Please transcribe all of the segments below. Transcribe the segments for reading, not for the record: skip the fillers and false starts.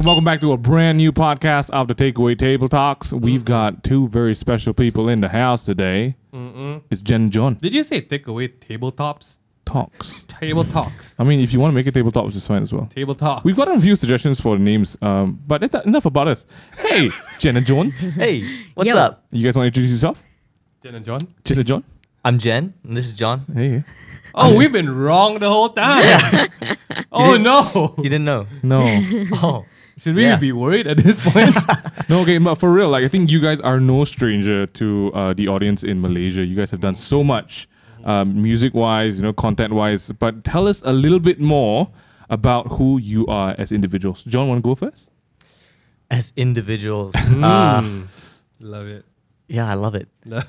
Welcome back to a brand new podcast of the Takeaway Table Talks. We've got two very special people in the house today. It's Jenn and Jon. Did you say takeaway tabletops? Talks. Table talks. I mean, if you want to make it tabletops, it's fine as well. Table talks. We've got a few suggestions for the names, but enough about us. Hey, Jenn and Jon. Hey, what's Yo. up? You guys want to introduce yourself? Jenn and Jon. Jenn and Jon? I'm Jenn, and this is Jon. Hey. Oh, we've been wrong the whole time. Oh no. You didn't know? No. Oh, Should we be worried at this point? No, okay, but for real, like I think you guys are no stranger to the audience in Malaysia. You guys have done so much, music-wise, content-wise. But tell us a little bit more about who you are as individuals. Jon, want to go first? as individuals, Love it. yeah, I love it. Love-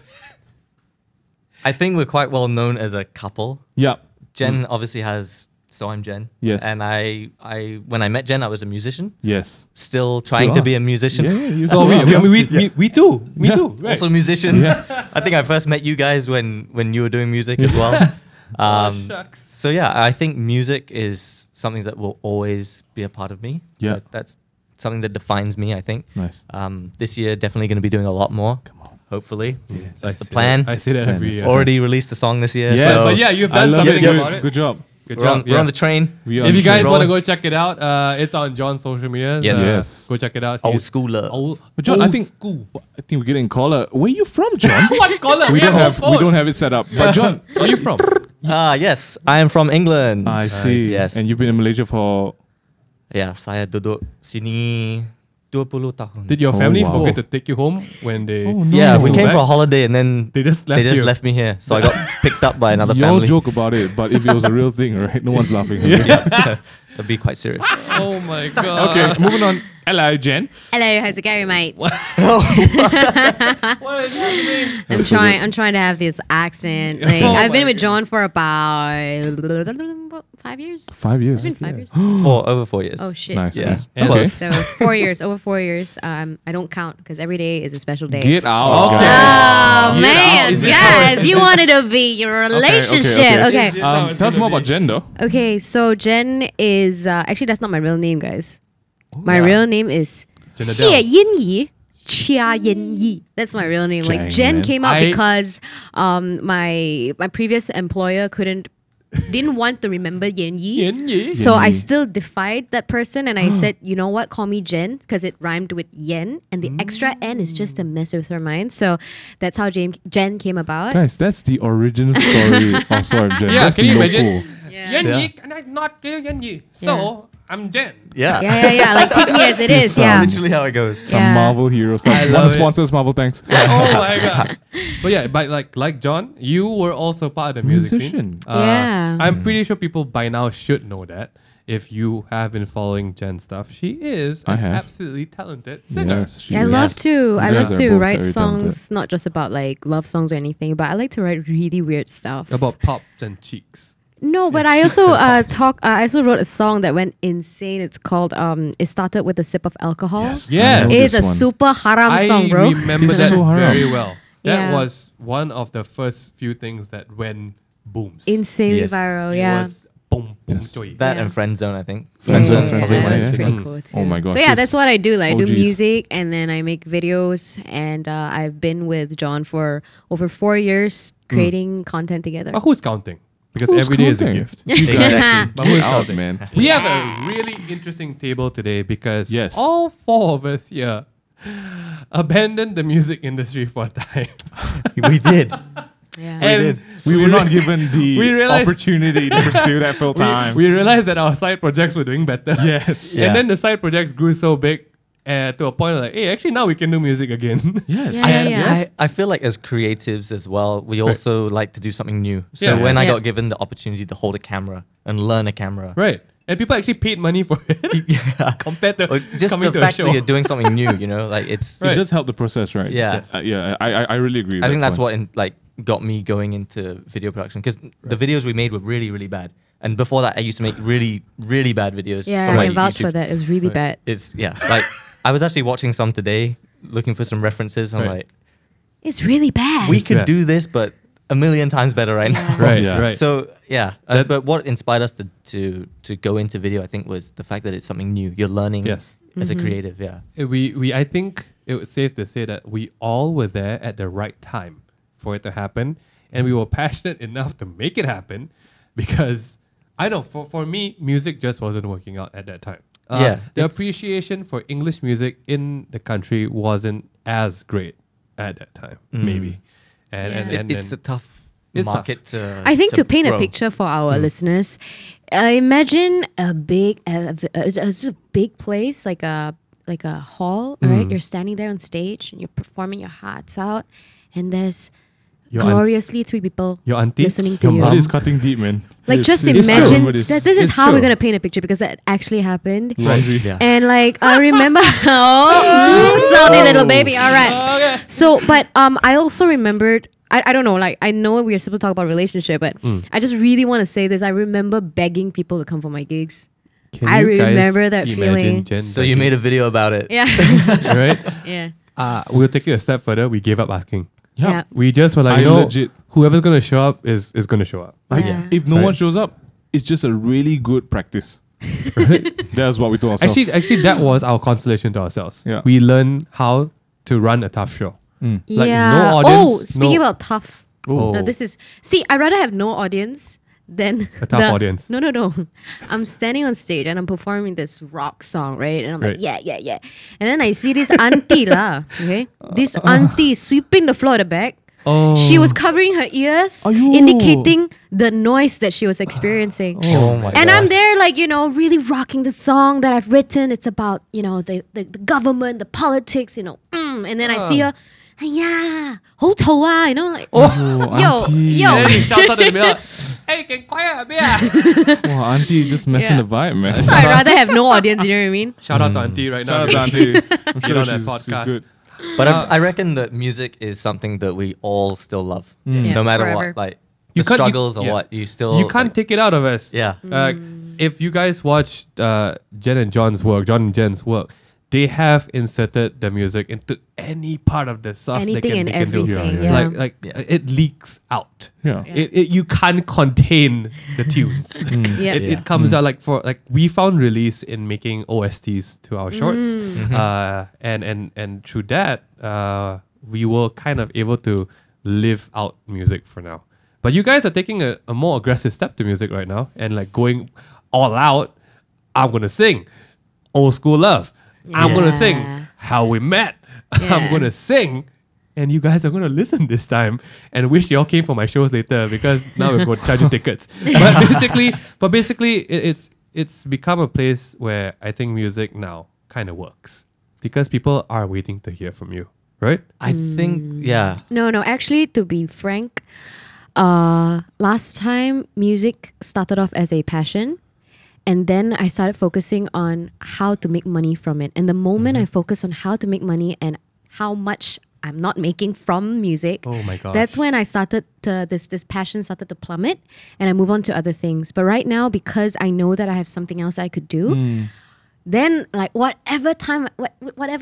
I think we're quite well known as a couple. Yeah. Jenn obviously has SoImJenn. Yes. And I when I met Jenn, I was a musician. Yes. Still trying to are. be a musician. Yeah. So we do. We do. Right. Also musicians. I think I first met you guys when you were doing music as well. Shucks. So yeah, I think music is something that will always be a part of me. Yeah. That's something that defines me, I think. Nice. This year, definitely going to be doing a lot more. Come on. Hopefully. I That's the say plan. that- I say that Plan every is year. Already released a song this year. Yes. So But yeah, you've I done love something it. about it. Good job. Good we're, on, job. we're on the train. We are If you guys want to rolling. go check it out, it's on Jon's social media. Yes. Yes. Go check it out. Old He's- school love. Old, But Jon, I old think school. we're getting caller. Where you from, Jon? What color? we don't have it set up. But Jon, Where are you from? Yes, I am from England. I see. Yes. And you've been in Malaysia for Ya, saya duduk sini 20 tahun. Did your family wow. forget to take you home when they? Oh, no. Yeah, we flew came back? for a holiday and then They just left you. left me here. So I got picked up by another y'all family. joke about it, but if it was a real thing, right? No one's laughing. Yeah, it'd be quite serious. Oh my god. Okay, moving on. Hello, Jenn. Hello, how's it going, mate? What is happening? I'm trying to have this accent. Like, Oh I've been my with Jon for about 5 years. 5 years. It's been 5 years. Over 4 years. Oh shit. Nice. Yeah. Nice. Okay. Close. So 4 years, over 4 years. I don't count because every day is a special day. Get out. Oh. guys. Oh Get man, out. Is it guys, you wanted to be your relationship. okay. Okay. Tell us more about Jenn, though. Okay, so Jenn is actually that's not my real name, guys. My real name is Jenn Xie Yin Yi. Chia Yin Yi. That's my real name. Like Dang, Jenn man. came out I- because my previous employer didn't want to remember Yin Yi. Yin Yi. So Yin I Yi. still defied that person and I said, you know what, call me Jenn because it rhymed with yen and the extra N is just to mess with her mind. So that's how Jenn came about. Guys, that's the origin story of SoImJenn. Yeah, That's can you the imagine? local. Yeah. Yin Yeah. Yi, can I not kill Yin Yi? So I'm Jenn. Yeah. Yeah. Like take me as it is. sound Yeah. Literally how it goes. Some Yeah. Marvel heroes. I Like, one love of the it. sponsors, Marvel, thanks. Oh my god. But yeah, but like Jon, you were also part of the music scene. Musician. Yeah. I'm pretty sure people by now should know that. If you have been following Jen's stuff, she is I an have. absolutely talented singer. Yes, she I is. love to. You I guys love are to both write very songs, talented. not just about like love songs or anything, but I like to write really weird stuff. About pops and cheeks. No, but Yeah, I cheeks also and pops. I also wrote a song that went insane. It's called It Started with a Sip of Alcohol. Yes. Yes. I know It is this a one. super haram I song, bro. remember It's that so haram. very well. That Yeah. was one of the first few things that went booms. Insanely Yes. viral, It yeah. was boom, boom, Yes. joy. That Yeah. and Friend Zone, I think. Yeah, Friend Zone is Friend probably Zone, one of yeah. his big pretty ones. cool too. Oh my gosh, So yeah, this that's what I do. Like, I do OGs. music and then I make videos. And I've been with Jon for over 4 years creating content together. But who's counting? Because Who's every day is a counting? gift. Exactly. But who's Get out, counting? man. We have a really interesting table today because Yes. all four of us here abandoned the music industry for a time. We did. Yeah. And We were not given the we realized- opportunity to pursue that full time. we realized that our side projects were doing better. Yes. Yeah. And then the side projects grew so big to a point like, hey, actually now we can do music again. Yes. Yeah. I feel like as creatives as well, we also like to do something new. So Yeah. when I Yeah. got given the opportunity to hold a camera and learn a camera, Right. And people actually paid money for it yeah, compared to or just coming the to a fact show. that you're doing something new, like it's. Right. It does help the process, right? Yeah. Yeah. I really agree. With I think that that's point. what got me going into video production because the videos we made were really, really bad. And before that, I used to make really, really bad videos. Yeah, for I my can vouch YouTube. for that. It was really Right. bad. It's like I was actually watching some today, looking for some references. I'm Right. like, It's really bad. we It's could bad. do this, but a million times better right now. Right, Yeah. right. So yeah, but what inspired us to go into video, I think, was the fact that it's something new. You're learning Yes. as a creative. Yeah. We I think it was safe to say that we all were there at the right time for it to happen, and we were passionate enough to make it happen, because I know for me, music just wasn't working out at that time. Yeah, The it's- appreciation for English music in the country wasn't as great at that time, maybe. And It's a tough It's market to. I think to paint grow. a picture for our listeners, imagine a big, it's a big place like a hall, right? You're standing there on stage and you're performing your hearts out, and there's Your aunt- gloriously three people your auntie, listening to your you. mom. That is cutting deep, man. Like, It's- just it's true. imagine But it's- this is it's how we're true. gonna paint a picture, because that actually happened. laundry. Yeah. And like I remember, salty little baby. All right. So, but I also remembered. I don't know. Like, I know we are supposed to talk about relationship, but I just really want to say this. I remember begging people to come for my gigs. Can I you guys remember that imagine feeling. Jen So you made a video about it. Yeah. right? Yeah. We'll take it a step further. We gave up asking. Yeah. We just were like, I you know, legit- whoever's gonna show up is gonna show up. Like, Yeah. if no Right. one shows up, it's just a really good practice. That's what we told ourselves. Actually, that was our consolation to ourselves. Yeah. We learned how to run a tough show. Like, Yeah. no Oh, audience, speaking no- about tough. Oh. No, this is. See, I'd rather have no audience than A tough audience. No. I'm standing on stage and I'm performing this rock song, right? And I'm Right. like, yeah. And then I see this auntie lah, okay? This auntie sweeping the floor at the back. Oh. She was covering her ears, Aiyo. indicating the noise that she was experiencing. Oh my And I'm gosh. there, like, really rocking the song that I've written. It's about, the government, the politics, And then I see her, yeah, 好嘈啊, like, Oh, yo, auntie. And then he yo. shouts out to the mirror, hey, can quiet a bit? Wow, auntie just messing Yeah. the vibe, man. So I'd rather have no audience, you know what I mean? Shout out to Auntie right now. Shout out to auntie. I'm Get sure on that she's podcast. good. But I reckon that music is something that we all still love, Yeah, no matter forever. what. Like You the can't- you- struggles or yeah. what, you still. You can't take it out of us. Yeah. If you guys watch Jenn and John's work, John and Jen's work, they have inserted the music into any part of the stuff Anything and they can do. everything, Yeah, yeah. Like Yeah. it leaks out. Yeah. You can't contain the tunes. Yeah. It comes out like we found release in making OSTs to our shorts, and through that we were kind of able to live out music for now. But you guys are taking a more aggressive step to music right now and like going all out. I'm gonna sing Old School Love. I'm gonna sing Yeah. How We Met. I'm Yeah. gonna sing. And you guys are gonna listen this time and wish y'all came for my shows later, because now we're going to charge you tickets. But basically, it's become a place where I think music now kind of works because people are waiting to hear from you, right? I think, yeah. No, actually, to be frank, last time music started off as a passion. And then I started focusing on how to make money from it. And the moment I focus on how to make money and how much I'm not making from music, Oh my gosh. that's when I started to, this passion started to plummet, and I move on to other things. But right now, because I know that I have something else I could do, then like whatever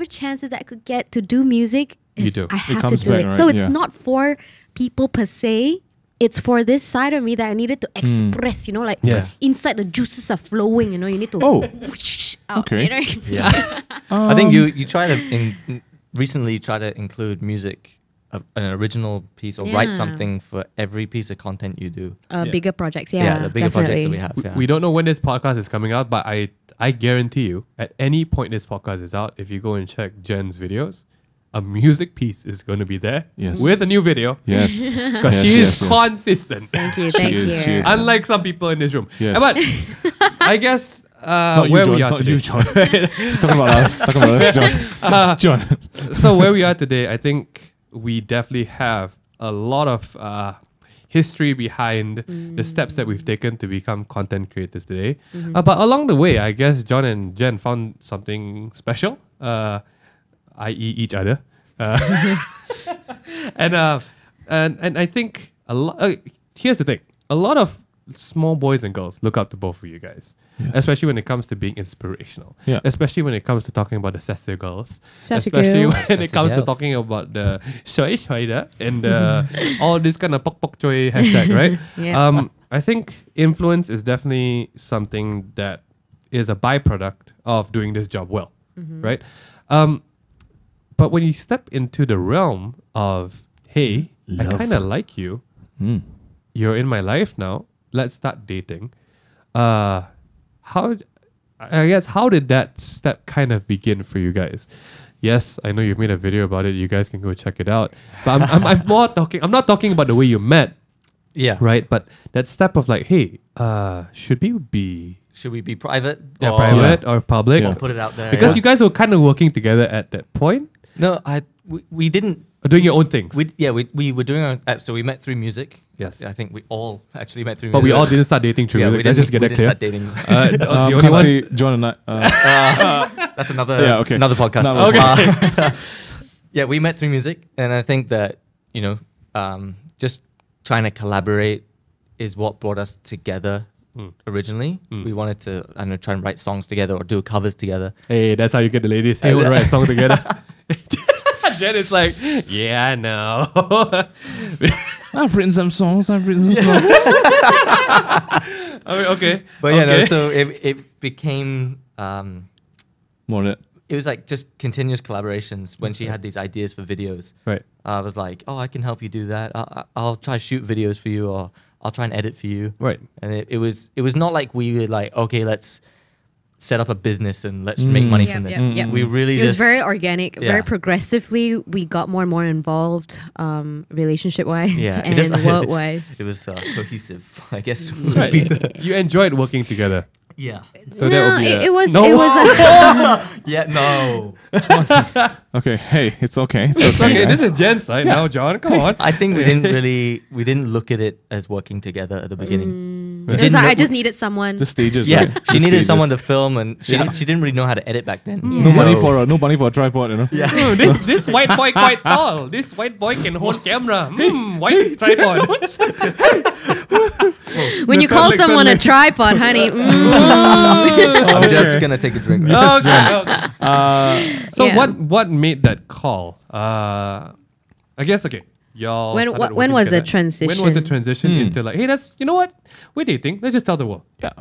chances that I could get to do music, You do. I It have to comes do back, it. right? So it's Yeah. not for people per se. It's for this side of me that I needed to express, like Yes. inside the juices are flowing, you need to Oh. whoosh out, Okay. you know? Yeah. I think you try to recently try to include music, an original piece, or write Yeah. something for every piece of content you do. Bigger projects, yeah. The bigger projects that we definitely. have. Yeah. We don't know when this podcast is coming out, but I guarantee you, at any point this podcast is out, if you go and check Jen's videos, a music piece is going to be there Yes. with a new video. Yes. Because Yes, she is yes. consistent. Thank you, thank is, you. she is. Unlike some people in this room. Yes. But I guess Not where you, John. we are Not today. you, John. Just talking about us. Talking about us, John. John. So where we are today, I think we definitely have a lot of history behind the steps that we've taken to become content creators today. But along the way, I guess John and Jen found something special, i.e. each other. And I think here's the thing. A lot of small boys and girls look up to both of you guys. Yes. Especially when it comes to being inspirational. Yeah. Especially when it comes to talking about the sassy girls. Sassy Especially girls. when it Sassy comes to girls. talking about the shoy shoida and all this kind of pok pok choy hashtag, right? Yeah. I think influence is definitely something that is a byproduct of doing this job well, right? But when you step into the realm of, hey, I Love. kind of like you, you're in my life now, let's start dating. How did that step kind of begin for you guys? Yes, I know you've made a video about it. You guys can go check it out. But I'm not talking about the way you met, Yeah. right? But that step of like, hey, should we be Should we be private? or private or public? Yeah. Or put it out there? Because yeah. you guys were kind of working together at that point, No, we didn't. or doing your own things. We were doing our, so we met through music. Yes. I think we all actually met through But music. we all didn't start dating through Yeah, music. we Let's just get we that didn't clear. start dating. The only Can't one. say John and I. That's another Yeah, okay. another podcast. No, okay. Yeah, we met through music, and I think that just trying to collaborate is what brought us together. Originally, we wanted to try and write songs together or do covers together. Hey, that's how you get the ladies. Hey, we'll write a song together. Jen is like, yeah, I know. I've written some songs. Okay. But yeah, no, okay. so it became More than that. it was like just continuous collaborations. When she had these ideas for videos, Right. I was like, oh, I can help you do that. I'll try shoot videos for you, or I'll try and edit for you. Right. And it was not like we were like, okay, let's set up a business and let's make money from this. Yep. We really It was just very organic, Yeah. very progressively. We got more and more involved, relationship wise Yeah, it and just- work wise. it was cohesive, I guess. Right. You enjoyed working together. Yeah. So that would be it was. No. It was. Yeah. No. Okay, hey, it's okay. It's It's okay. guys. This is Jen's side now, John. Come on. I think we didn't look at it as working together at the beginning. We It was didn't like, know- I just needed someone. The stages. Yeah, right? she The needed stages. someone to film, and she didn't really know how to edit back then. No Yeah. money for a tripod, you know. Yeah. This white boy quite tall. This white boy can hold camera. White tripod. when you call someone a tripod, honey. I'm just gonna take a drink. Okay. So Yeah. what made that call? I guess y'all. When- started when working was the together. When was the transition Hmm. into like, hey, you know what? We're dating. Let's just tell the world. Yeah.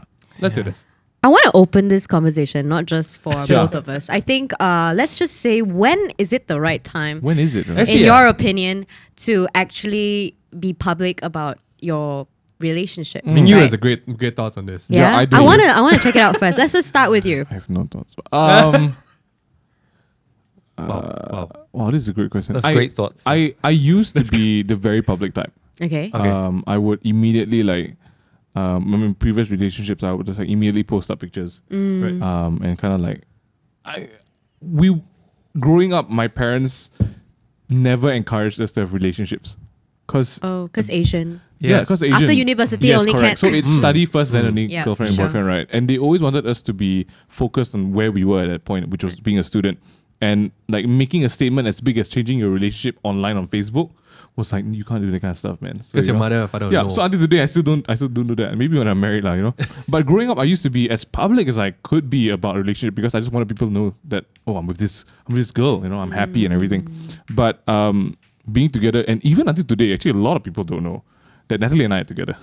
Let's do this. I want to open this conversation, not just for Sure. both of us. I think let's just say, when is it the right time, When is it? Right? Actually, in yeah. your opinion, to actually be public about your relationship? MingY right? has a great thoughts on this. Yeah, I do. I wanna check it out first. Let's just start with you. I have no thoughts. Wow, this is a great question. That's great thoughts. I used to be the very public type. Okay. I would immediately I mean, previous relationships, I would just immediately post up pictures. Right. And kind of growing up, my parents never encouraged us to have relationships. Cause Oh, because Asian. yeah, Yes. because Asian. After university, yes, only correct. So can. it's study first, then only Yeah, girlfriend and sure. boyfriend, right? And they always wanted us to be focused on where we were at that point, which was being a student. And making a statement as big as changing your relationship online on Facebook was like, you can't do that kind of stuff, man. So, Because you your know, mother or father yeah, know. so until today, I still don't do that. Maybe when I'm married, But growing up, I used to be as public as I could be about a relationship because I just wanted people to know that, oh, I'm with this girl, I'm happy and everything. But being together, and even until today, actually, a lot of people don't know that Natalie and I are together.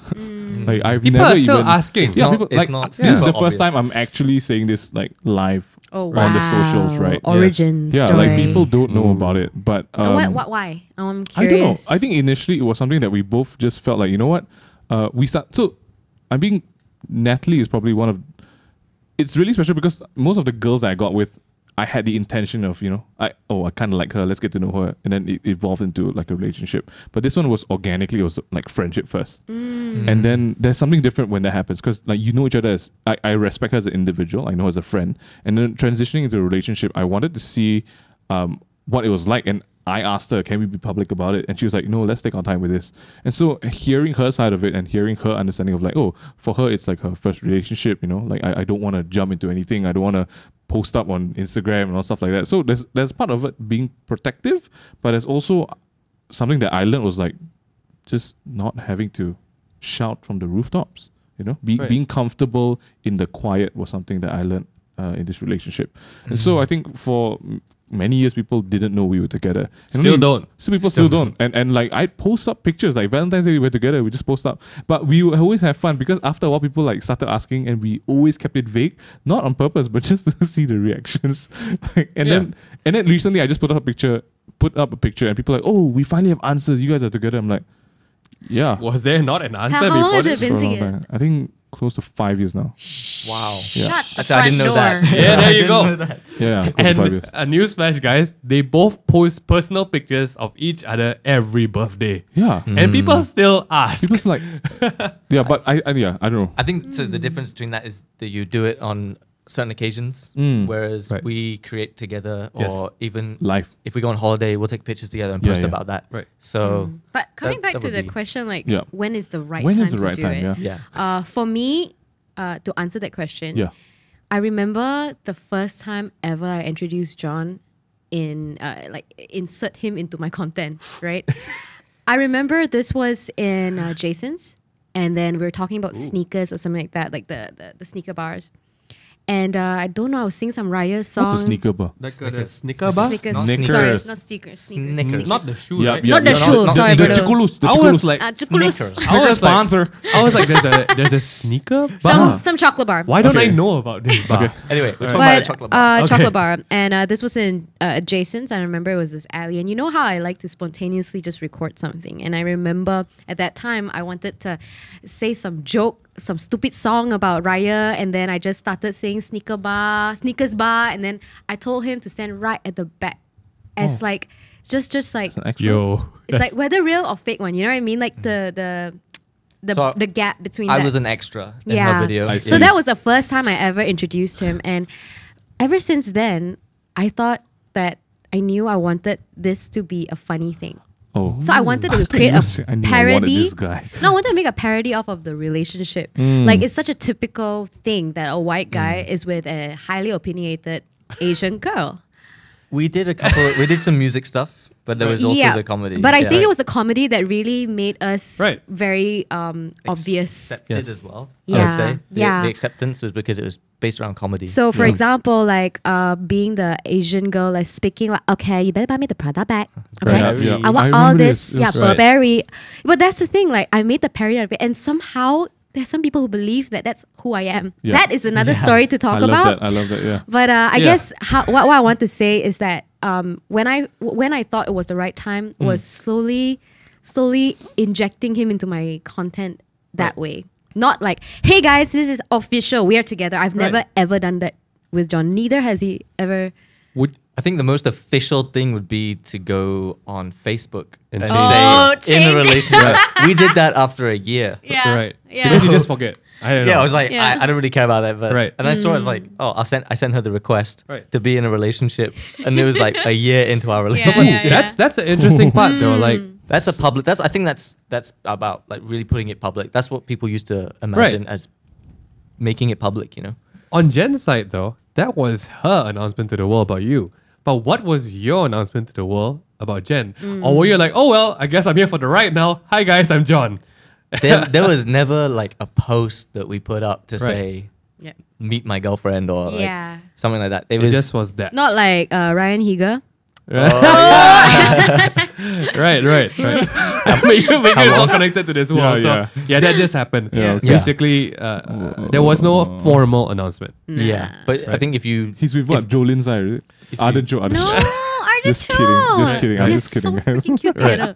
I've People never are still even asking. It's yeah, not- people, it's like not this is the super first time obvious. I'm actually saying this live. Oh wow. on the socials, right? Yeah. Origin Yeah, story. people don't know about it, but Why? I'm I don't know. curious. I think initially it was something that we both just felt like, you know what? So Natalie is probably one of, it's really special because most of the girls that I got with, I had the intention of, I kind of like her, let's get to know her. And then it evolved into a relationship. But this one was organically, it was friendship first. And then there's something different when that happens because you know each other as, I respect her as an individual, I know her as a friend. And then transitioning into a relationship, I wanted to see what it was like. And I asked her, can we be public about it? And she was like, no, let's take our time with this. And so hearing her side of it and hearing her understanding of for her, it's her first relationship, I don't want to jump into anything. I don't want to post up on Instagram and all stuff like that. So there's part of it being protective, but there's also something that I learned was just not having to shout from the rooftops. You know, being comfortable in the quiet was something that I learned in this relationship. And so I think for many years people didn't know we were together. And Still don't. So people still don't. And like I post up pictures like Valentine's Day we were together, we just post up. But we always have fun because after a while people like started asking and we always kept it vague, not on purpose, but just to see the reactions. And then recently I just put up a picture and people are like, oh, we finally have answers. You guys are together. I'm like, yeah. Was there not an answer How long before has this? it been For a long together? time. I think close to 5 years now. Wow. Shut the Actually, I didn't know door. that. Yeah, there you go. Yeah, close to 5 And years. a newsflash, guys, they both post personal pictures of each other every birthday. Yeah. And people still ask. People's like, yeah, but I don't know. I think so. The difference between that is that you do it on certain occasions, whereas Right. we create together, or Yes. even Life. if we go on holiday, we'll take pictures together and Yeah, post yeah. about that. Right. So But coming That- back that to would the be- question, like, Yeah. when is the right When time is the to right do time? it? yeah, For me, to answer that question, Yeah. I remember the first time ever I introduced John in, insert him into my content, right? I remember this was in Jason's, and then we were talking about sneakers or something like that, like the sneaker bars. And I don't know, I was singing some Raya song. What's a sneaker bar? Like a sneaker bar? Sneakers. Sneakers. Sorry, not sneakers. Sneakers. Not the shoe, Yeah, right? yeah, Not the yeah, shoe, not sorry, the but Chikulus. The I Chikulus. was like, Chocolus. Sneakers. I was like- sponsor. I was like, there's a sneaker bar. Some chocolate bar. Why don't I Okay. know about this bar? Okay. Anyway, we're Right. talking about a chocolate bar. Okay. Chocolate bar. And this was in Jason's. I remember it was this alley. And you know how I like to spontaneously just record something. And I remember at that time, I wanted to say some joke, some stupid song about Raya. And then I just started saying sneakers bar. And then I told him to stand right at the back as like, just like, It's an extra. Yo. it's like whether real or fake one. You know what I mean? Like the So gap between I that. was an extra in Yeah. her video. I So see. that was the first time I ever introduced him. And ever since then, I thought that I knew I wanted this to be a funny thing. Oh. So I wanted to I create knew- a I knew I wanted parody. this guy. No, I wanted to make a parody off of the relationship. Like, it's such a typical thing that a white guy is with a highly opinionated Asian girl. We did some music stuff, but there was also the comedy. But I Yeah. think it was a comedy that really made us Right. very obvious. Accepted Yes. as well. I Yeah, would say. yeah. The acceptance was because it was based around comedy. So, for example, like being the Asian girl, like speaking like, okay, you better buy me the Prada bag. Okay, Yeah, I want I all remember this. this. It Yeah, was- Right. Burberry. But that's the thing. Like, I made the parody out of it, and somehow there's some people who believe that that's who I am. Yeah. That is another story to talk I love about. that. I love that. Yeah. But I Yeah. guess what I want to say is that when I thought it was the right time was slowly injecting him into my content that way. Not like, hey guys, this is official. We are together. I've Right. never ever done that with John. Neither has he ever. I think the most official thing would be to go on Facebook And and change. Oh, say in a change. relationship. We did that after a year. Yeah. Right. Yeah. Because you just forget. I don't know. Yeah, I was like, Yeah. I don't really care about that, but Right. and I saw it as like, oh, I sent her the request Right. to be in a relationship, and it was like a year into our Yeah, relationship. yeah. That's the interesting part though. Like, That's a public. I think that's about like really putting it public. That's what people used to imagine as making it public. You know. on Jenn's side though, that was her announcement to the world about you. But what was your announcement to the world about Jenn? Or were you like, oh well, I guess I'm here for the ride now. Hi guys, I'm John. There was never like a post that we put up to say Yeah. meet my girlfriend or like Yeah. something like that. It It was just was that. Not like Ryan Higa. Right. Make you all connected to this world. Yeah, So that just happened. Yeah, okay. Basically, there was no formal announcement. yeah. But I think if you He's with what? Jolin's side, right? Ardent Joe. No, Artist Just kidding, just kidding, I'm They're just kidding, so guys. freaking cute together.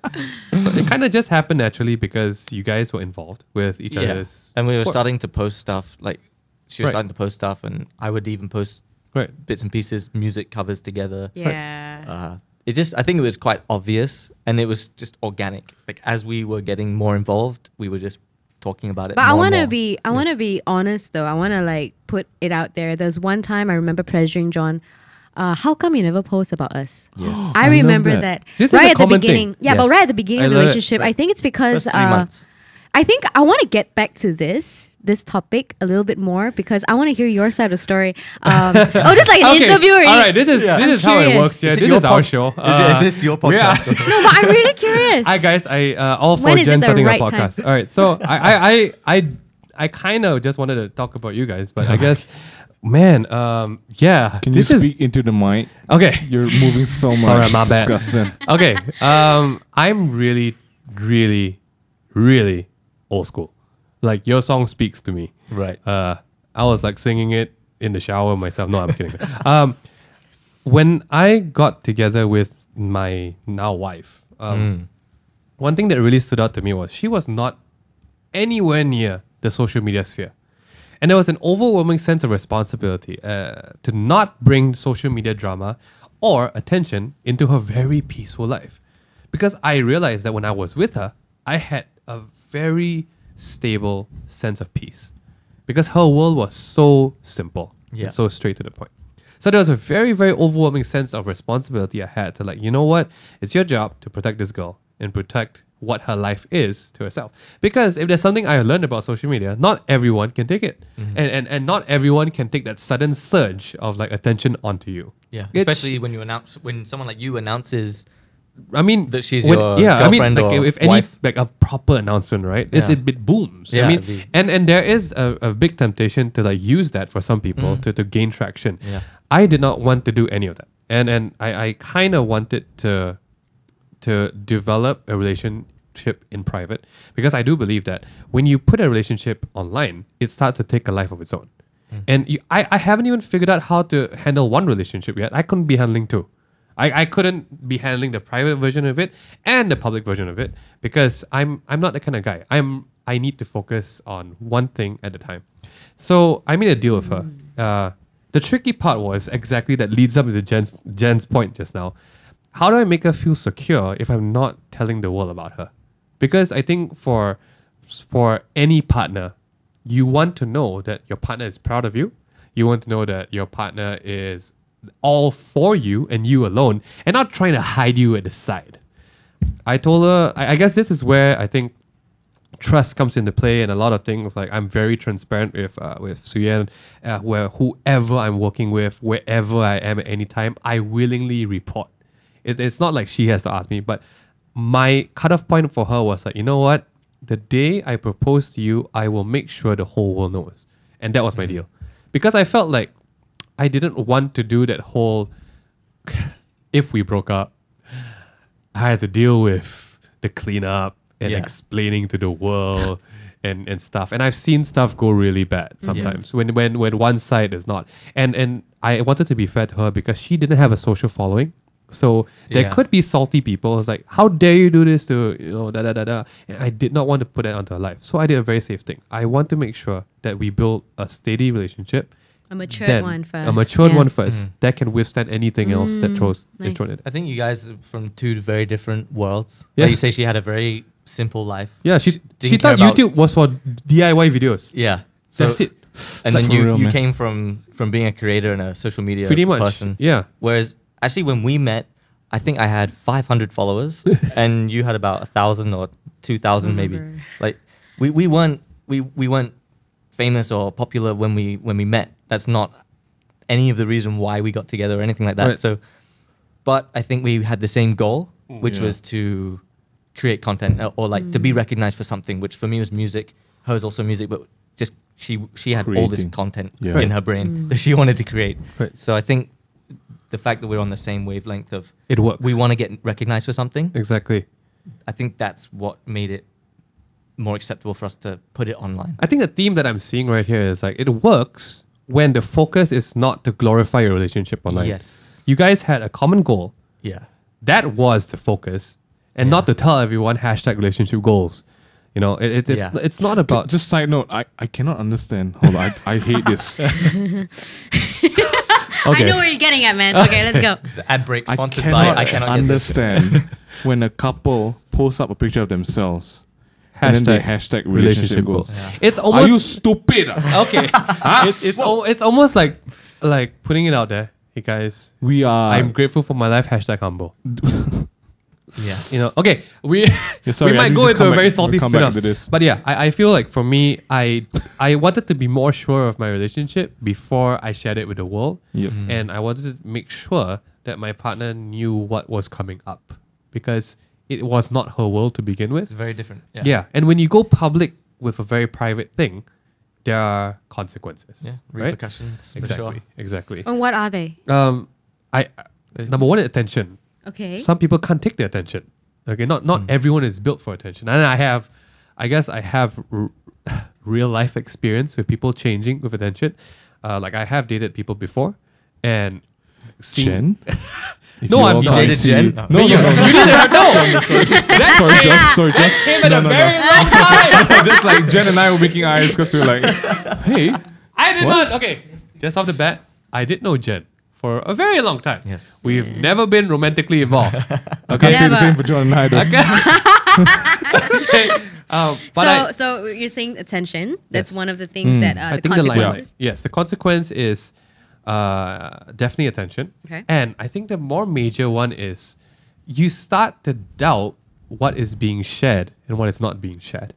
So it kind of just happened naturally because you guys were involved with each yeah, other's. and we were work. starting to post stuff like she was Right. starting to post stuff, and I would even post Right. bits and pieces, music covers together. Yeah. I think it was quite obvious, and it was just organic. Like as we were getting more involved, we were just talking about it. But I more and want to more. be, honest though. I want to like put it out there. There's one time I remember pressuring John. How come you never post about us? Yes. I I love remember that. that. This is right a at the common beginning. thing. Yeah, but Yes. right at the beginning I of the love it. relationship, I think it's because First 3 months. I think I want to get back to this this topic a little bit more because I want to hear your side of the story. Just like an interviewer. All right, this is how it works. Yeah, this is our show. Is this your podcast? No, but I'm really curious. Hi guys, all for When is Jenn it the starting right a podcast. All right, so I kind of just wanted to talk about you guys, but I guess, man, yeah. Can you speak into the mic? Okay? You're moving so much. Alright, my bad. Disgusting. Okay, I'm really, really, really old school. Like your song speaks to me. Right. I was like singing it in the shower myself. No, I'm kidding. When I got together with my now wife, one thing that really stood out to me was she was not anywhere near the social media sphere. And there was an overwhelming sense of responsibility to not bring social media drama or attention into her very peaceful life. Because I realized that when I was with her, I had a very stable sense of peace. Because her world was so simple and so straight to the point. So there was a very, very overwhelming sense of responsibility I had to like, you know what? It's your job to protect this girl and protect what her life is to herself. Because if there's something I learned about social media, not everyone can take it. And not everyone can take that sudden surge of like attention onto you. Yeah. Especially when someone like you announces I mean that she's your girlfriend like or if any wife. like a proper announcement, right? Yeah. It booms. Yeah, I mean indeed. and there is a big temptation to like use that for some people to gain traction. Yeah. I did not want to do any of that. And I kind of wanted to develop a relationship in private because I do believe that when you put a relationship online, it starts to take a life of its own. And I haven't even figured out how to handle one relationship yet. I couldn't be handling two. I couldn't be handling the private version of it and the public version of it because I'm not the kind of guy. I need to focus on one thing at a time. So I made a deal with her. The tricky part was exactly that leads up to Jenn's point just now. How do I make her feel secure if I'm not telling the world about her? Because I think for any partner, you want to know that your partner is proud of you. You want to know that your partner is all for you and you alone and not trying to hide you at the side. I told her, I guess this is where I think trust comes into play and a lot of things. Like I'm very transparent with SoImJenn, where whoever I'm working with, wherever I am at any time, I willingly report. It's not like she has to ask me, but my cutoff point for her was like, you know what? The day I propose to you, I will make sure the whole world knows. And that was my deal. Because I felt like I didn't want to do that whole, if we broke up, I had to deal with the cleanup and explaining to the world and stuff. And I've seen stuff go really bad sometimes when one side is not. And I wanted to be fair to her because she didn't have a social following. So there could be salty people. It's like, how dare you do this to, And I did not want to put that onto her life. So I did a very safe thing. I want to make sure that we build a steady relationship. A matured one first. A matured one first that can withstand anything else that is thrown at it. I think you guys are from two very different worlds. Yeah. Like you say she had a very simple life. Yeah, she didn't thought care about- YouTube was for DIY videos. Yeah. So That's it. And Like then for real, you man. came from being a creator and a social media Pretty much. person. Yeah. Whereas actually when we met, I think I had 500 followers and you had about 1,000 or 2,000 maybe. Remember. Like we weren't famous or popular when we met. That's not any of the reason why we got together or anything like that. Right. So, but I think we had the same goal, which Yeah. was to create content or like to be recognized for something, which for me was music. Hers also music, but just she had all this Creating. content Yeah. in her brain that she wanted to create. Right. So I think the fact that we're on the same wavelength of It works. we want to get recognized for something, Exactly. I think that's what made it more acceptable for us to put it online. I think the theme that I'm seeing right here is like it works when the focus is not to glorify your relationship online. Yes. You guys had a common goal. Yeah. That was the focus. And not to tell everyone #relationship goals. You know, it's not about Just side note, I cannot understand. Hold on, I hate this. I know where you're getting at, man. Okay, let's go. It's an ad break I sponsored cannot by I cannot get this. understand when a couple posts up a picture of themselves and then they hashtag relationship goals. Yeah. It's Are almost you stupid? okay. It's almost like putting it out there. Hey guys, We are. I'm grateful for my life. #humble. Yeah. You know, okay, sorry, we I might think go just into come a back- very we'll salty come back spin-off. to this. But yeah, I feel like for me, I wanted to be more sure of my relationship before I shared it with the world. Yep. And I wanted to make sure that my partner knew what was coming up, because it was not her world to begin with. It's very different. Yeah. And when you go public with a very private thing, there are consequences. Yeah. Right? Repercussions. For Exactly. sure. Exactly. And what are they? I number one, attention. Okay. Some people can't take the attention. Okay, not everyone is built for attention. And I guess I have real life experience with people changing with attention. Like I have dated people before, and Jen? No, I'm You not. dated Jenn? No, no, no. Sorry, Jen. Sorry, Jen. Came at a very long time. Just like Jen and I were making eyes because we were like, hey. I did not. Okay, just off the bat, I did know Jen for a very long time. Yes. We've never been romantically involved. I can't say the Never. same for John and I though. Okay. But So you're saying attention. That's Yes. one of the things that I the think the line, consequences. yes, the consequence is definitely attention. Okay. And I think the more major one is you start to doubt what is being shared and what is not being shared.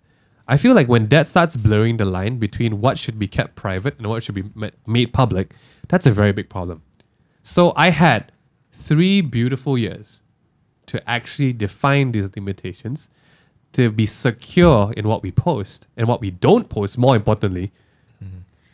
I feel like when that starts blurring the line between what should be kept private and what should be made public, that's a very big problem. So I had 3 beautiful years to actually define these limitations, to be secure in what we post and what we don't post, more importantly,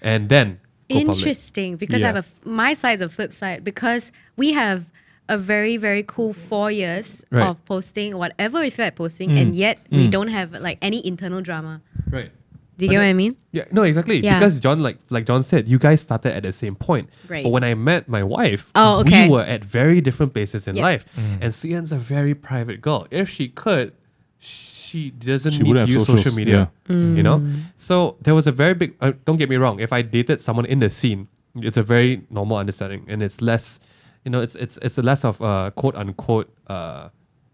and then go public. Interesting, because Yeah. I have my side's a flip side, because we have a very, very cool 4 years Right. of posting whatever we feel like posting, and yet we don't have like any internal drama. Right. Do you get what I mean? Yeah, no, exactly. Yeah. Because John, like John said, you guys started at the same point. Right. But when I met my wife, Oh, okay. we were at very different places in Yeah. life. And SoImJenn's a very private girl. If she could, she doesn't She need wouldn't to have use socials, social media. You know? Mm. So there was a very big, don't get me wrong, if I dated someone in the scene, it's a very normal understanding, and it's less, you know, it's a less of quote unquote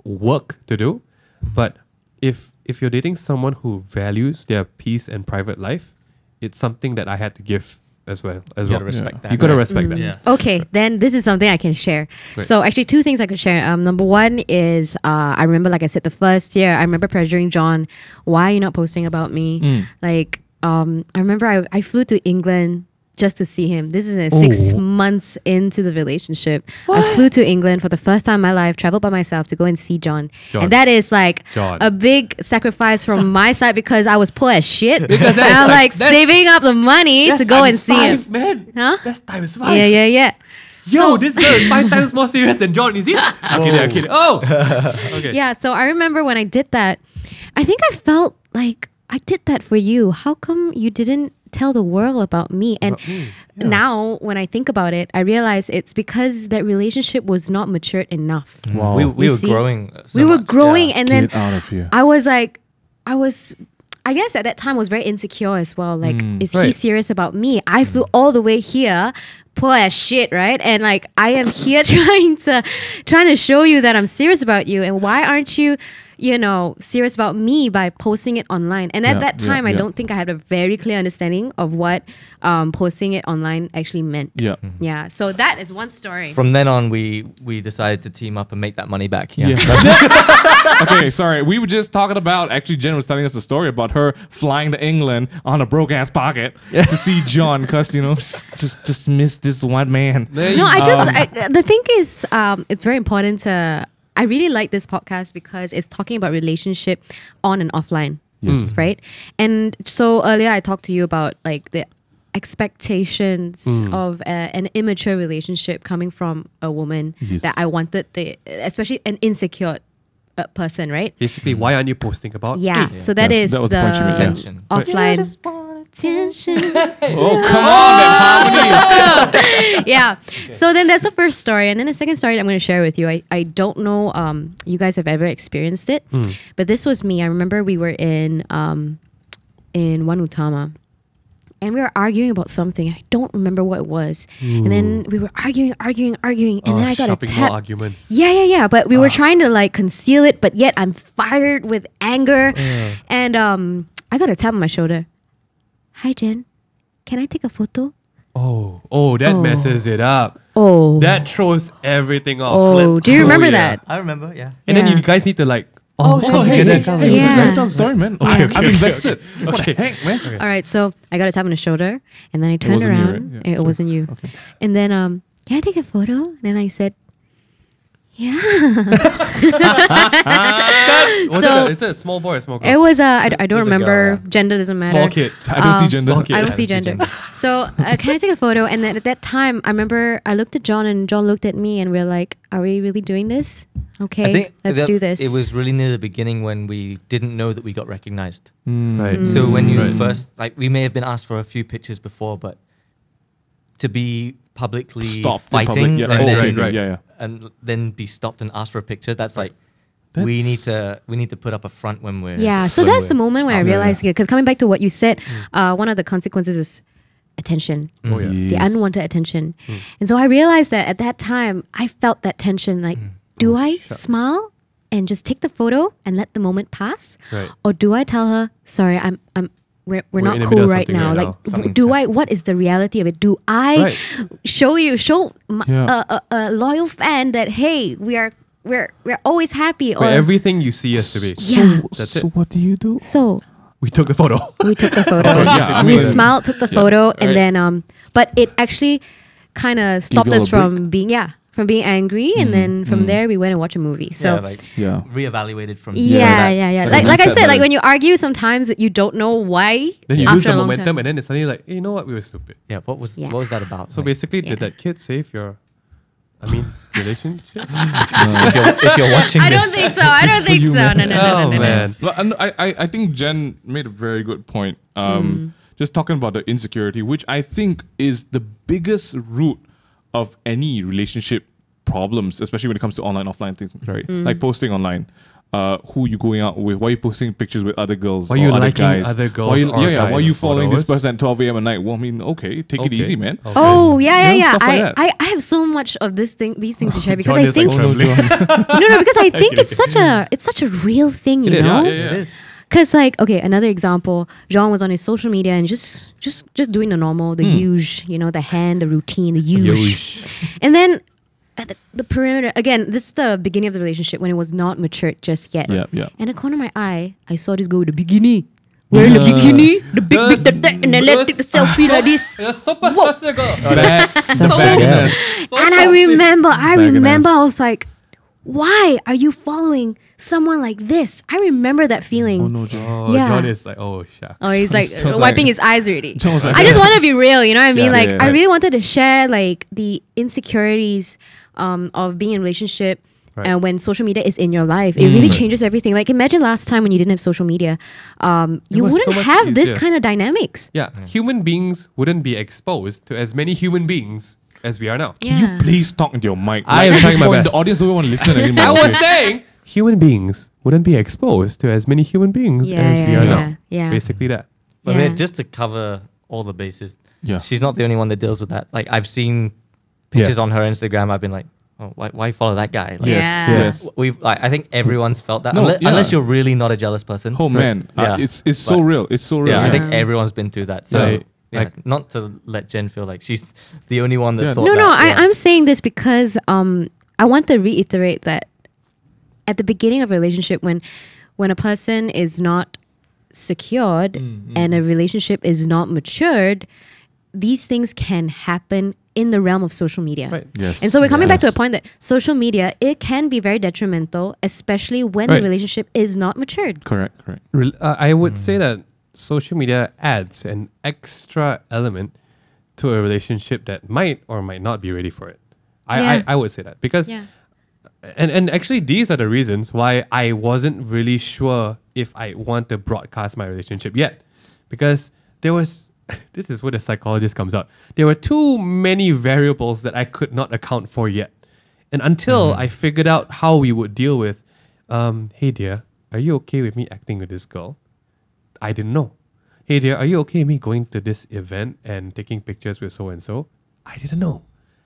work to do. But if you're dating someone who values their peace and private life, it's something that I had to give as well. You gotta respect that. You gotta right? respect that. Yeah. Okay, then this is something I can share. Great. So actually 2 things I could share. Number one is I remember, like I said, the first year, I remember pressuring John, why are you not posting about me? Like, I remember I flew to England just to see him. This is 6 months into the relationship. I flew to England for the first time in my life, traveled by myself to go and see John. John. And that is like John. a big sacrifice from my side, because I was poor as shit. Because and that's I'm like- like that's- saving up the money to go and see him. Man. Huh? That's times 5. Yeah. Yo, So- this girl is 5 times more serious than John, is it? I'm kidding. Oh! Okay. Yeah, so I remember when I did that, I think I felt like I did that for you. How come you didn't tell the world about me? And now when I think about it, I realize it's because that relationship was not matured enough. Wow. We You were see? growing. We were growing, and then Get out of here. I was like, I guess at that time was very insecure as well. Like, is he Right. serious about me? I flew all the way here, poor as shit, right? And like, I am here trying to show you that I'm serious about you. And why aren't you, serious about me by posting it online? And at Yeah, that time, I yeah. don't think I had a very clear understanding of what posting it online actually meant. Yeah. Yeah. So that is one story. From then on, we decided to team up and make that money back. Yeah. Okay, sorry. We were just talking about, actually, Jen was telling us a story about her flying to England on a broke ass pocket to see John because, just missed this one man. No, the thing is, it's very important to. I really like this podcast because it's talking about relationship on and offline. Yes. Right. And so earlier I talked to you about like the expectations of an immature relationship coming from a woman Yes. that I wanted, especially an insecure person, right? Basically, why aren't you posting about Yeah. it? So that Yes, is that was the point you made, yeah. Attention. offline. Attention. Oh, come on, that harmony. Yeah. So then that's the first story. And then the second story that I'm going to share with you, I don't know you guys have ever experienced it, but this was me. I remember we were in Wanutama, and we were arguing about something. I don't remember what it was. And then we were arguing, and then I got a shopping mall tap. arguments. Yeah. But we were trying to like conceal it, but yet I'm fired with anger. And I got a tap on my shoulder. Hi, Jen. Can I take a photo? Oh. Oh, that messes it up. Oh. That throws everything off. Oh, do you remember that? I remember, yeah. And then Yeah. you guys need to like, hey, that hey, color. hey, Yeah. just let me tell the story, man. Okay, I'm invested. What the heck, man? All right, so I got a tap on the shoulder, and then I turned wasn't you, around. right? Yeah, It so- wasn't you. okay. And then, can I take a photo? Then I said, yeah. Is it a small boy or a small girl? It was I don't It's a girl, remember. yeah. Gender doesn't matter. Small kid. I don't see gender. small kid. I don't see don't see gender. So can I take a photo? And then at that time, I remember I looked at John, and John looked at me, and we are like, "Are we really doing this? Okay, I think let's that do this." It was really near the beginning when we didn't know that we got recognized. Right. So when you Right. first, like, we may have been asked for a few pictures before, but to be publicly Stop in fighting public, yeah. and, Oh, then, okay, right, yeah. and then be stopped and asked for a picture, that's like, That's- we need to put up a front when we're Yeah, so when that's the we're moment when I out. realized, because coming back to what you said, one of the consequences is attention, Oh, yeah. the unwanted attention. And so I realized that at that time, I felt that tension like, do I smile and just take the photo and let the moment pass? Right. Or do I tell her, sorry, we're We're not in the cool middle of right something now. right Like, now. Something's what is the reality of it? Do I Right. show Yeah. a loyal fan that, hey, we're always happy? Or Where everything you see has to be. Yeah. That's so it. what do you do? so We took the photo. we took the photo. yeah, we yeah. smiled, took the photo, and Right. then but it actually kind of stopped you all us a break? from being angry, and then from there we went and watched a movie. So yeah, like Yeah. reevaluated from yeah. So Like the I mindset said, like better. when you argue, sometimes you don't know why. Then you after lose the a long momentum, time. and then it's suddenly like, hey, you know what? We were stupid. Yeah, what was that about? So Like, basically, Yeah. did that kid save your, relationship? if you're watching I this, don't think so. I don't think you, so. man. Oh man. But I think Jen made a very good point. Just talking about the insecurity, which I think is the biggest root of any relationship problems, especially when it comes to online, offline things, right? Like posting online. Who you going out with? Why are you posting pictures with other girls? Why or you other liking guys? other girls Why you, or yeah, why are guys' you following this followers? person at 12 a.m. at night? Well, I mean, okay, take it Okay. easy, man. Okay. Oh yeah. Stuff like that. I have so much of these things to share because John I is like think trembling. no because I think it's such a real thing, you It is. know. Yeah, yeah, it yeah. is. Cause like, okay, another example, John was on his social media and just doing the normal, the huge, the hand, the routine, the huge. And then at the perimeter, again, this is the beginning of the relationship when it was not matured just yet. Yeah, yeah. And at the corner of my eye, I saw this girl with the bikini. Wearing the bikini, the big, and then let's take the selfie like this. You're super saucy girl. The back And I remember, Bagging I was like, why are you following someone like this? I remember that feeling. Oh no, Jen. Oh, Yeah. John is like, oh, shucks. Oh, he's like Sounds like- wiping his eyes already. John was like, I just want to be real, you know what I mean? Yeah, like, yeah, I yeah. really wanted to share like the insecurities of being in a relationship. Right. And when social media is in your life, it really changes everything. Like, imagine last time when you didn't have social media, you was so wouldn't much have this easier. kind of dynamics. Yeah, human beings wouldn't be exposed to as many human beings as we are now. Can you please talk into your mic? I am at trying this my point, best. The audience don't want to listen anymore. I was okay? saying human beings wouldn't be exposed to as many human beings as we are now. Yeah. Basically that. But Yeah. just to cover all the bases, Yeah. she's not the only one that deals with that. Like, I've seen pictures on her Instagram. I've been like, oh, why follow that guy? Like, Yes, Yeah. yes. I think everyone's felt that. No, unless, yeah. unless you're really not a jealous person. Oh man, Yeah. it's so But- real. It's so real. Yeah, I think Yeah. everyone's been through that. So, Right. yeah, Like- not to let Jen feel like she's the only one that Yeah. thought No, that. Yeah. I'm saying this because I want to reiterate that at the beginning of a relationship, when a person is not secured and a relationship is not matured, these things can happen in the realm of social media. Right. Yes. And so we're coming back to Yes. the point that social media, it can be very detrimental, especially when Right. the relationship is not matured. Correct. I would say that social media adds an extra element to a relationship that might or might not be ready for it. Yeah. I would say that because Yeah. and actually these are the reasons why I wasn't really sure if I want to broadcast my relationship yet, because there was this is where the psychologist comes out. There were too many variables that I could not account for yet, and until I figured out how we would deal with, hey dear, are you okay with me acting with this girl? I didn't know. Hey dear, are you okay with me going to this event and taking pictures with so and so? I didn't know,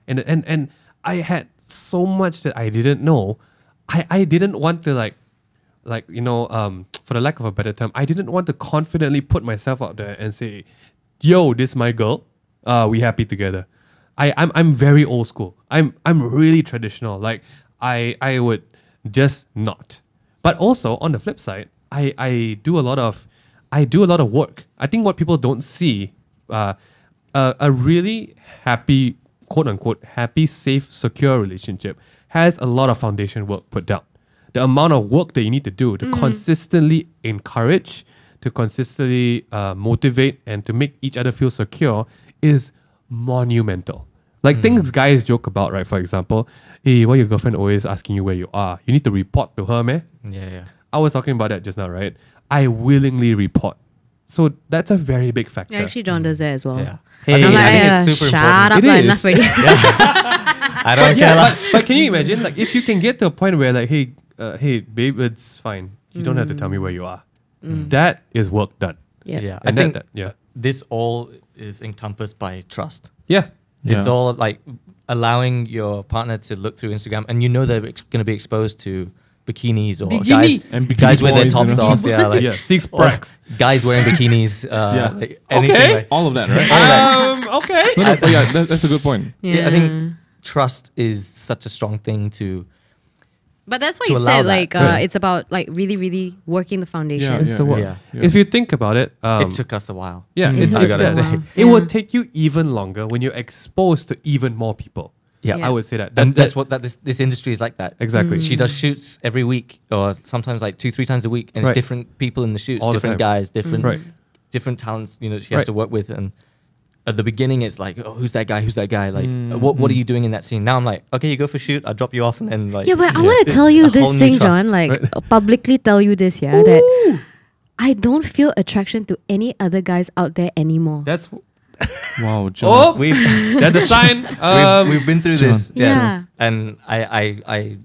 and I had so much that I didn't know. I didn't want to for the lack of a better term, I didn't want to confidently put myself out there and say, yo, this is my girl. We happy together. I'm very old school. I'm really traditional. Like I would just not. But also on the flip side, I do a lot of work. I think what people don't see, a really happy, quote unquote, happy, safe, secure relationship has a lot of foundation work put down. The amount of work that you need to do to consistently encourage, to consistently motivate, and to make each other feel secure is monumental. Like things guys joke about, right? For example, hey, why your girlfriend always asking you where you are? You need to report to her, meh? Yeah. I was talking about that just now, right? I willingly report. So that's a very big factor. Yeah, actually, John does that as well. Yeah. Hey, I'm like, I think it's super shut important. up, It like, is. enough already. I don't care. but can you imagine, like, if you can get to a point where, like, hey, babe, it's fine. You don't have to tell me where you are. That is work done. Yeah. Yeah, I And think yeah. this all is encompassed by trust. Yeah. It's Yeah. all like allowing your partner to look through Instagram, and you know they're going to be exposed to bikinis or Bikini. And bikini guys with their boys, you tops know. off. Yeah, like, Yeah, six or packs. guys wearing bikinis. Like anything Okay. like- All of that, right? Okay. No, but yeah, that's a good point. Yeah, I think trust is such a strong thing to. But that's what to you allow said. that. Like, Right. it's about like really, really working the foundation. Yeah, It's the work. Yeah. If you think about it, It took us a while. yeah, It it's, took it's us a that. while. It Yeah. will take you even longer when you're exposed to even more people. Yeah. Yeah. I would say that. And that's what this industry is like that. Exactly. She does shoots every week, or sometimes like 2-3 times a week, and Right. it's different people in the shoots, All the different time. guys, different Right. different talents. You know, she has Right. to work with. And at the beginning, it's like, oh, who's that guy? Who's that guy? Like, what are you doing in that scene? Now I'm like, okay, you go for shoot. I'll drop you off, and then like. Yeah, but I want to This- tell you a this whole new thing, trust. John. Like, Right. publicly tell you this, yeah, that I don't feel attraction to any other guys out there anymore. That's Wow, John. oh, We've that's a sign. we've been through this, John. yes, Yeah. and I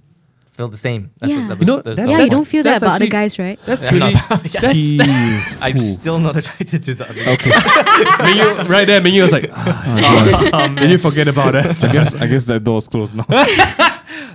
feel the same. Yeah. that You know, that's that- the Yeah, point. you don't feel that That's about other actually- guys, right? That's Yeah, really. no. That's I'm still not attracted to the other. Okay. MingY, right there. MingY was like, and you forget about us. I guess that door's closed now.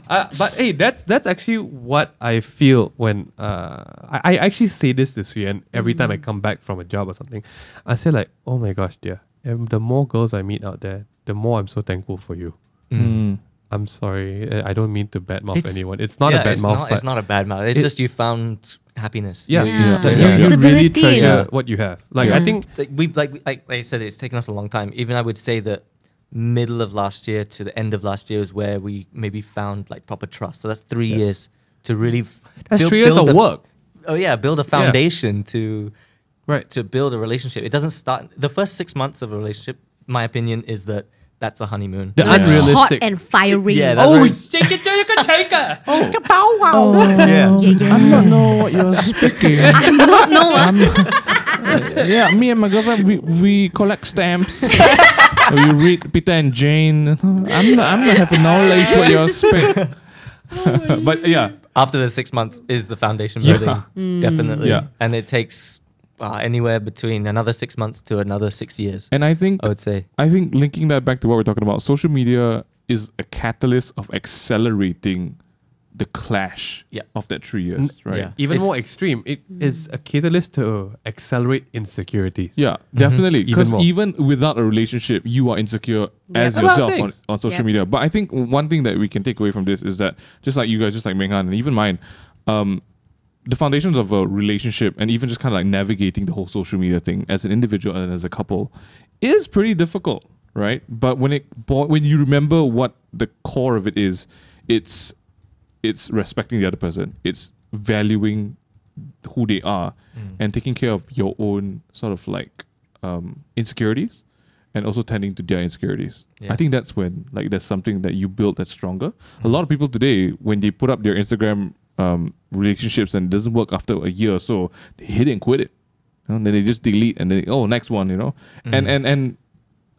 But hey, that's actually what I feel when I actually say this year, and every time I come back from a job or something, I say like, oh my gosh, dear, the more girls I meet out there, the more I'm so thankful for you. Mm. I'm sorry, I don't mean to badmouth It's- anyone. It's not a bad mouth, It's not a bad mouth. It's it- just you found happiness. yeah, Yeah. Like, Yeah. you really Stability, treasure yeah. what you have. Like I Yeah. think Like I said, it's taken us a long time. Even I would say that middle of last year to the end of last year is where we maybe found like proper trust. So that's 3 Yes. years to really. that's 3 years of work, Oh yeah, build a foundation to right? build a relationship. It doesn't start the first 6 months of a relationship. My opinion is that that's a honeymoon. The Yeah. unrealistic. Hot and fiery. Yeah, that's Oh, very- shake it, shake it. Yeah. Yeah. I'm not know what you're speaking. I'm not no one. Yeah, me and my girlfriend, we collect stamps. We read Peter and Jane. I'm not having knowledge what you're speaking. But yeah, After the 6 months is the foundation Yeah. building, definitely. Yeah. And it takes anywhere between another 6 months to another 6 years. and I think I would say. linking that back to what we're talking about, social media is a catalyst of accelerating the clash Yeah. of that 3 years, right? yeah. Even more It's- extreme, it is a catalyst to accelerate insecurity. Yeah, definitely. Even Because more. even without a relationship, you are insecure as About yourself things. on social Yeah. media. But I think one thing that we can take away from this is that just like you guys, just like MingH and even mine, the foundations of a relationship and even just kind of like navigating the whole social media thing as an individual and as a couple is pretty difficult, right? But when you remember what the core of it is, it's respecting the other person. It's valuing who they are and taking care of your own sort of like insecurities and also tending to their insecurities. Yeah. I think that's when like there's something that you build that's stronger. A lot of people today, when they put up their Instagram relationships and it doesn't work after a year or so, they hit it and quit it. You know, then they just delete and then next one, you know. And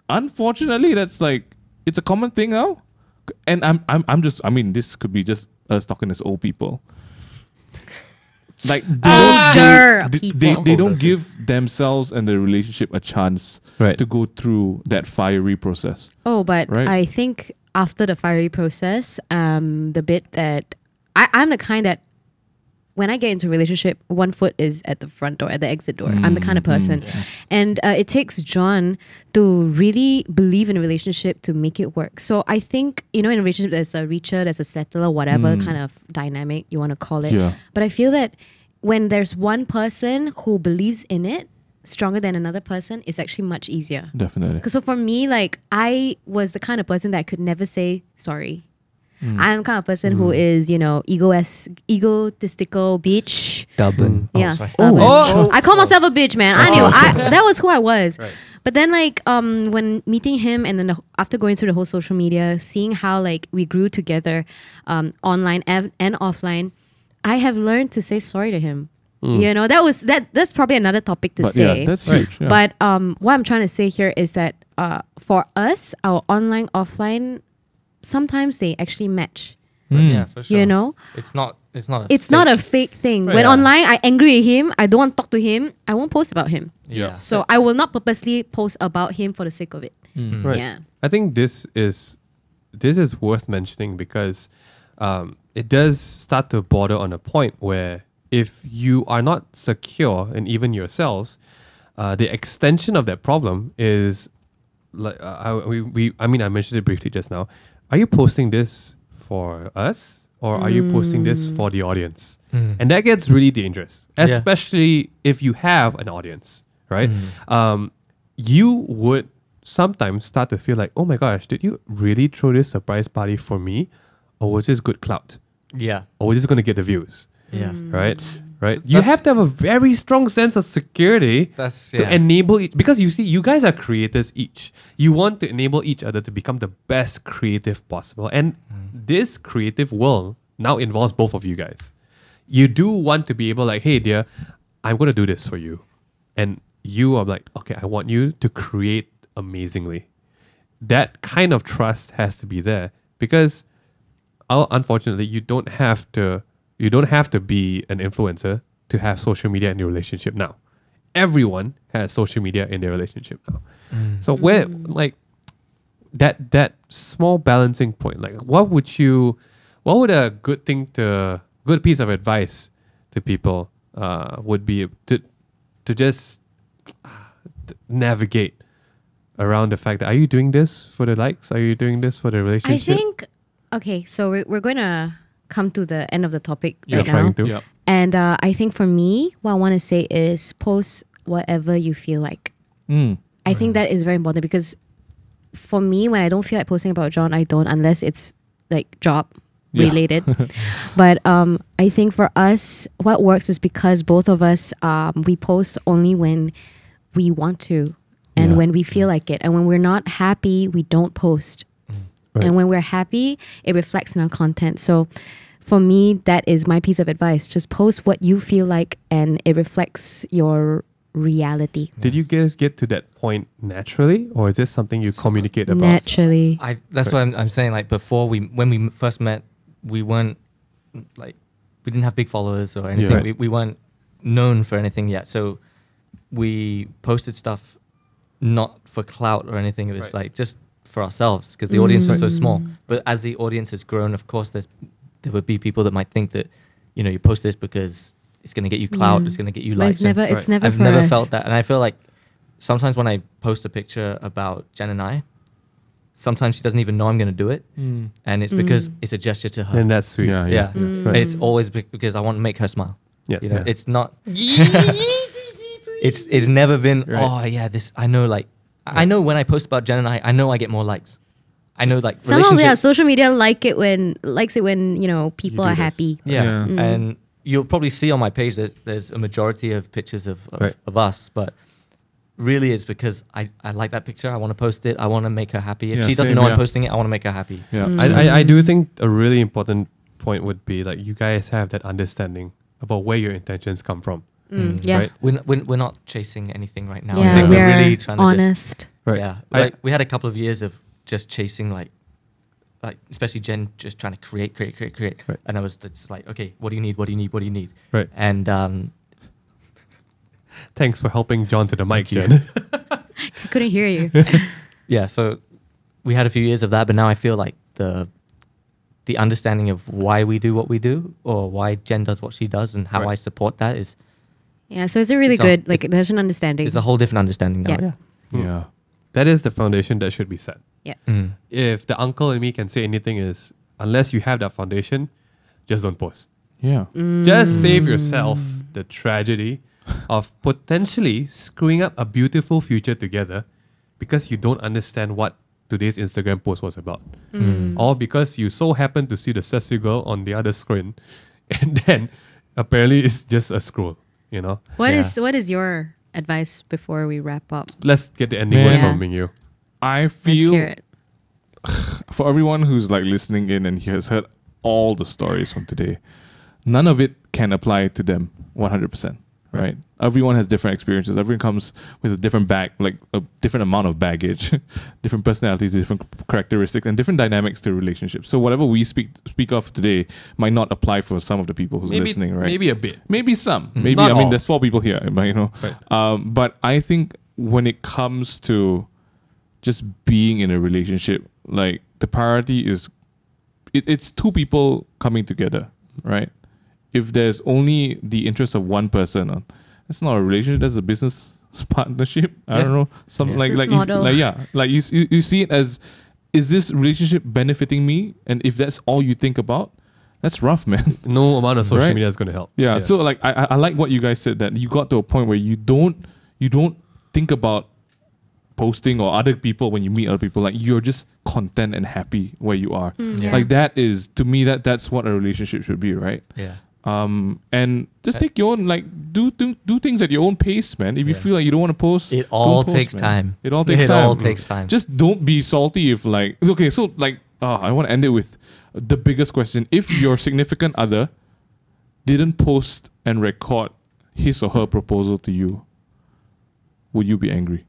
unfortunately that's like it's a common thing now. And I'm just I mean this could be just us talking as old people. Like Older they people. don't give themselves and the relationship a chance Right. to go through that fiery process. Oh, but Right. I think after the fiery process, the bit that I'm the kind that when I get into a relationship, one foot is at the front door, at the exit door. I'm the kind of person. And it takes John to really believe in a relationship to make it work. So I think, in a relationship, there's a reacher, there's a settler, whatever kind of dynamic you want to call it. Yeah. But I feel that when there's one person who believes in it stronger than another person, it's actually much easier. Definitely. So for me, like, I was the kind of person that could never say sorry. I'm the kind of person who is, egotistical bitch. Stubborn. Yeah, sorry. stubborn. Oh. I call myself a bitch, man. I knew that was who I was. Right. But then, like, when meeting him, and then after going through the whole social media, seeing how like we grew together, online and offline, I have learned to say sorry to him. That's probably another topic to say. Yeah, that's huge. Yeah. But what I'm trying to say here is that for us, our online, offline, sometimes they actually match. Yeah, for sure. It's not not a fake thing. When online I angry at him, I don't want to talk to him, I won't post about him. Yeah. So I will not purposely post about him for the sake of it. Right. Yeah. I think this is worth mentioning because it does start to border on a point where if you are not secure in even yourselves, the extension of that problem is like I mentioned it briefly just now. Are you posting this for us or are you posting this for the audience? And that gets really dangerous, especially if you have an audience, right? You would sometimes start to feel like, oh my gosh, did you really throw this surprise party for me? Or was this good clout? Yeah. Or was this going to get the views? Yeah. Right? Right. So You have to have a very strong sense of security to enable each, because you see, you guys are creators each. You want to enable each other to become the best creative possible. And this creative world now involves both of you guys. You do want to be able like, hey dear, I'm going to do this for you. And you are like, okay, I want you to create amazingly. That kind of trust has to be there because unfortunately you don't have to be an influencer to have social media in your relationship now. Everyone has social media in their relationship now. So where like that small balancing point, like what would a good piece of advice to people would be to just navigate around the fact that, are you doing this for the likes? Are you doing this for the relationship? I think, okay, so we're going to come to the end of the topic You're right trying now. to. Yeah. And I think for me, what I want to say is post whatever you feel like. I think that is very important because for me, when I don't feel like posting about John, I don't, unless it's like job related. But I think for us, what works is because both of us, we post only when we want to and when we feel like it. And when we're not happy, we don't post. Right. And when we're happy, it reflects in our content. So for me, that is my piece of advice. Just post what you feel like and it reflects your reality. Did you guys get to that point naturally, or is this something you communicate about? Naturally. That's what I'm saying. Like before, when we first met, we weren't like, we didn't have big followers or anything. Yeah. We weren't known for anything yet. So we posted stuff not for clout or anything. It was like just for ourselves because the audience was so small. But as the audience has grown, of course, there would be people that might think that, you post this because it's going to get you clout, it's going to get you likes. It's never I've for never us. felt that. And I feel like sometimes when I post a picture about Jenn and I, sometimes she doesn't even know I'm going to do it. And it's because it's a gesture to her. And that's sweet. Yeah. Right. It's always because I want to make her smile. Yes. It's not... It's never been, this, I know, like, I know when I post about Jenn and I know I get more likes. I know, like, somehow, social media likes it when people are happy. Yeah. And you'll probably see on my page that there's a majority of pictures of us, but really it's because I like that picture. I want to post it. I want to make her happy. If she doesn't know I'm posting it, I want to make her happy. Yeah. I do think a really important point would be like you guys have that understanding about where your intentions come from. Yeah. Right? We're not chasing anything right now. Yeah, I think we're really trying to honest. Right. Yeah. Like we had a couple of years of just chasing like especially Jenn just trying to create. Right. And I was just like, okay, what do you need? What do you need? What do you need? Right. And thanks for helping John to the mic, Jenn. I couldn't hear you. yeah, so we had a few years of that, but now I feel like the the understanding of why we do what we do, or why Jenn does what she does, and how Right. I support that is Yeah, so it's a really It's a- good, like, there's an understanding. it's a whole different understanding now. Yeah. Yeah. That is the foundation that should be set. Yeah. Mm. If the uncle in me can say anything is, unless you have that foundation, just don't post. Yeah. Just save yourself the tragedy of potentially screwing up a beautiful future together because you don't understand what today's Instagram post was about. Or because you so happen to see the sassy girl on the other screen and then apparently it's just a scroll, you know? What Yeah. is your advice before we wrap up? Let's get the ending Man. word Yeah. from MingY. I Let's feel hear it. for everyone who's like listening in and he has heard all the stories from today, none of it can apply to them 100%. Right? Everyone has different experiences. Everyone comes with a different bag, like a different amount of baggage, different personalities, different characteristics, and different dynamics to relationships. So whatever we speak of today might not apply for some of the people who's listening, right? Maybe a bit. Maybe some. Maybe Not I mean, all. there's 4 people here, but, you know. Right. But I think when it comes to just being in a relationship, like the priority is, it's 2 people coming together, right? If there's only the interest of one person, it's not a relationship. That's a business partnership. I don't know. Some Yes. like Business if, model. like yeah, like you see it as, is this relationship benefiting me? And if that's all you think about, that's rough, man. No amount of social Right. media is going to help. Yeah. So like I like what you guys said, that you got to a point where you don't think about posting or other people when you meet other people. Like you're just content and happy where you are. Yeah. Like that is, to me, that's what a relationship should be, right? Yeah. And just take your own, like do things at your own pace, man. If you Yeah. feel like you don't want to post, It all don't post, takes man. time. It all takes It time. all takes time. Just don't be salty if like, okay, so like I want to end it with the biggest question. If your significant other didn't post and record his or her proposal to you, would you be angry?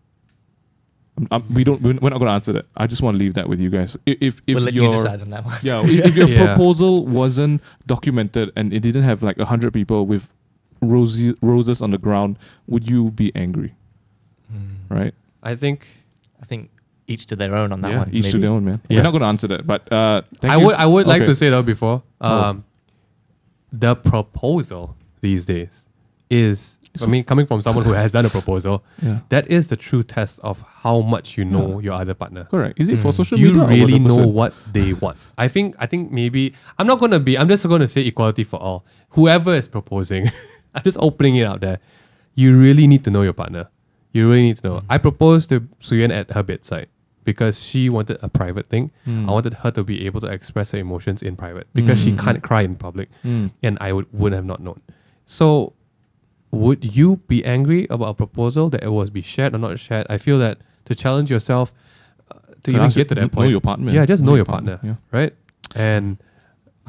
We're not going to answer that. I just want to leave that with you guys. If We'll let you your decide on that one. yeah, if your Yeah. proposal wasn't documented and it didn't have like 100 people with roses on the ground, would you be angry? Right? I think I think each to their own on that Yeah, one. each to maybe. their own, man. Yeah. We're not going to answer that, but thank I you. would like Okay. to say though before Oh. the proposal these days is, I mean, coming from someone who has done a proposal, Yeah. that is the true test of how much you know your other partner. Correct. Is it for social Do you media? or really the know person? what they want? I think maybe I'm just gonna say equality for all. Whoever is proposing, I'm just opening it out there. You really need to know your partner. You really need to know. I proposed to SoImJenn at her bedside because she wanted a private thing. I wanted her to be able to express her emotions in private because she can't cry in public, and I would have not known. So, would you be angry about a proposal that it was be shared or not shared? I feel that to challenge yourself to even ask get to you- that point. know your partner. Yeah, just know your partner. Yeah. Right? And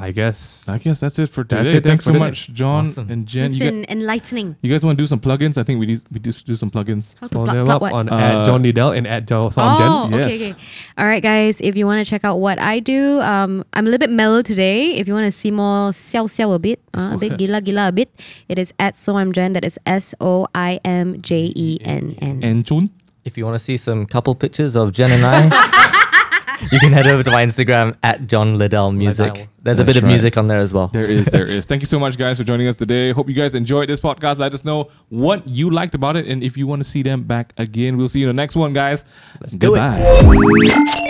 I guess I guess that's it for That's today. it then Thanks for so today. much, John Awesome. and Jen. It's You, been enlightening. you guys want to do some plugins? I think we just do some plugins. How to follow plug, them plug up what? on at Jon Liddell and at SoImJenn. Oh, okay, Yes. okay. All right, guys. If you want to check out what I do, I'm a little bit mellow today. If you want to see more xiao a bit gila a bit, it is at SoImJenn. That is SoImJenn. And Jun. If you want to see some couple pictures of Jenn and I, you can head over to my Instagram at Jon Liddell Music. Liddell. There's a That's bit of right. music on there as well. There is. Thank you so much, guys, for joining us today. Hope you guys enjoyed this podcast. Let us know what you liked about it, and if you want to see them back again, we'll see you in the next one, guys. Let's do it. Goodbye.